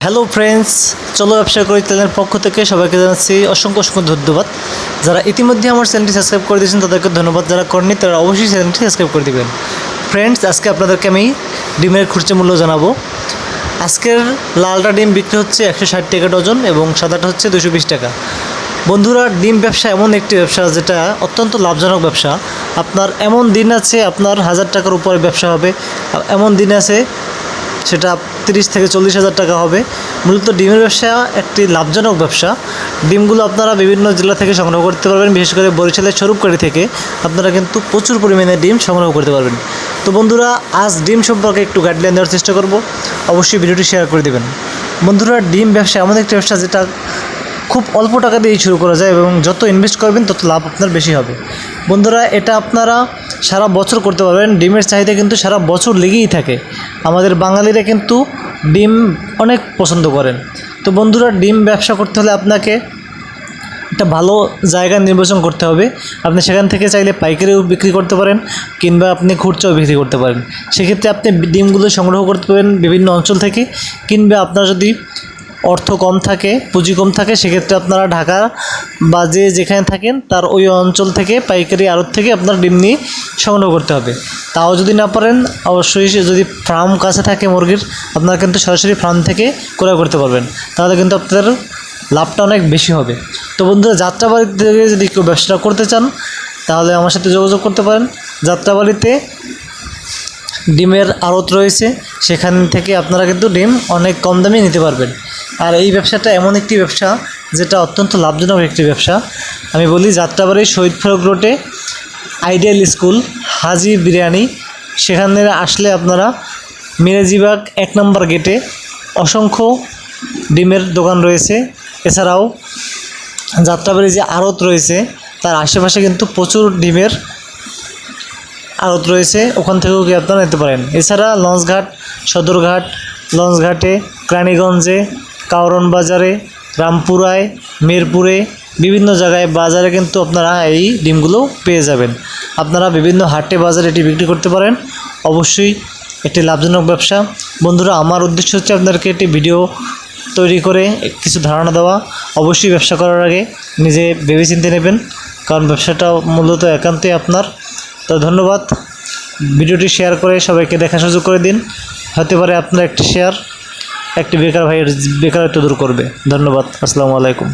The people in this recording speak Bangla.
হ্যালো ফ্রেন্ডস, চলো ব্যবসা করি চ্যানেলের পক্ষ থেকে সবাইকে জানাচ্ছি অসংখ্য ধন্যবাদ। যারা ইতিমধ্যে আমার চ্যানেলটি সাবস্ক্রাইব করে দিয়েছেন তাদেরকে ধন্যবাদ, যারা করেননি তারা অবশ্যই চ্যানেলটি সাবস্ক্রাইব করে দেবেন। ফ্রেন্ডস, আজকে আপনাদেরকে আমি ডিমের খুচরা মূল্য জানাবো। আজকের লালটা ডিম বিক্রি হচ্ছে 160 টাকা ডজন এবং সাদাটা হচ্ছে 220 টাকা। বন্ধুরা, ডিম ব্যবসা এমন একটি ব্যবসা যেটা অত্যন্ত লাভজনক ব্যবসা। আপনার এমন দিন আছে আপনার 1000 টাকার উপরে ব্যবসা হবে, এমন দিন আছে সেটা 30 থেকে 40,000 টাকা হবে। মূলত ডিমের ব্যবসা একটি লাভজনক ব্যবসা। ডিমগুলো আপনারা বিভিন্ন জেলা থেকে সংগ্রহ করতে পারবেন, বিশেষ করে বরিশালের স্বরূপকারী থেকে আপনারা কিন্তু প্রচুর পরিমাণে ডিম সংগ্রহ করতে পারবেন। তো বন্ধুরা, আজ ডিম সম্পর্কে একটু গাইডলাইন দেওয়ার চেষ্টা করব, অবশ্যই ভিডিওটি শেয়ার করে দেবেন। বন্ধুরা, ডিম ব্যবসা এমন একটি ব্যবসা যেটা খুব অল্প টাকা দিয়েই শুরু করা যায় এবং যত ইনভেস্ট করবেন তত লাভ আপনার বেশি হবে। বন্ধুরা, এটা আপনারা সারা বছর করতে পারবেন। ডিমের চাহিদা কিন্তু সারা বছর লেগেই থাকে। আমাদের বাঙালিরা কিন্তু ডিম অনেক পছন্দ করেন। তো বন্ধুরা, ডিম ব্যবসা করতে হলে আপনাকে একটা ভালো জায়গা নির্বাচন করতে হবে। আপনি সেখান থেকে চাইলে পাইকারিও বিক্রি করতে পারেন কিংবা আপনি খুচরাও বিক্রি করতে পারেন। সেক্ষেত্রে আপনি ডিমগুলো সংগ্রহ করতে পারেন বিভিন্ন অঞ্চল থেকে, কিংবা আপনার যদি অর্থ কম থাকে, পুঁজি কম থাকে, সেক্ষেত্রে আপনারা ঢাকা বা যেখানে থাকেন তার ওই অঞ্চল থেকে পাইকারি আড়ত থেকে আপনার ডিম নিয়ে সংগ্রহ করতে হবে। তাও যদি না পারেন, অবশ্যই যদি ফার্ম কাছে থাকে মুরগির, আপনারা কিন্তু সরাসরি ফার্ম থেকে ক্রয় করতে পারবেন, তাহলে কিন্তু আপনার লাভটা অনেক বেশি হবে। তো বন্ধুরা, যাত্রাবাড়ি থেকে যদি কেউ ব্যবসাটা করতে চান তাহলে আমার সাথে যোগাযোগ করতে পারেন। যাত্রাবাড়িতে ডিমের আড়ত রয়েছে, সেখান থেকে আপনারা কিন্তু ডিম অনেক কম দামে নিতে পারবেন। আর এই ব্যবসাটা এমন একটি ব্যবসা যেটা অত্যন্ত লাভজনক একটি ব্যবসা। আমি বলি, যাত্রাবাড়ির শহীদ ফারুক রোডে আইডিয়াল স্কুল, হাজি বিরিয়ানি, সেখানে আসলে আপনারা মিরাজিবাগ 1 নম্বর গেটে অসংখ্য ডিমের দোকান রয়েছে। এছাড়াও যাত্রাবাড়ি যে আড়ত রয়েছে তার আশেপাশে কিন্তু প্রচুর ডিমের আড়ত রয়েছে, ওখান থেকেও কি আপনারা নিতে পারেন। এছাড়া লঞ্চঘাট, সদরঘাট, লঞ্চঘাটে, কেরানীগঞ্জে, কাউরন বাজারে, রামপুরায়, মিরপুরে, বিভিন্ন জায়গায় বাজারে কিন্তু আপনারা এই ডিমগুলো পেয়ে যাবেন। আপনারা বিভিন্ন হাটে বাজারে এটি বিক্রি করতে পারেন। অবশ্যই একটি লাভজনক ব্যবসা। বন্ধুরা, আমার উদ্দেশ্য হচ্ছে আপনাদেরকে একটি ভিডিও তৈরি করে কিছু ধারণা দেওয়া। অবশ্যই ব্যবসা করার আগে নিজে ভেবেচিন্তে নেবেন, কারণ ব্যবসাটা মূলত একান্তই আপনার। তো ধন্যবাদ। ভিডিওটি শেয়ার করে সবাইকে দেখা সুযোগ করে দিন। হতে পারে আপনার একটি শেয়ার একটি বেকার ভাইয়ের বেকারত্ব দূর করবে। ধন্যবাদ। আসসালামু আলাইকুম।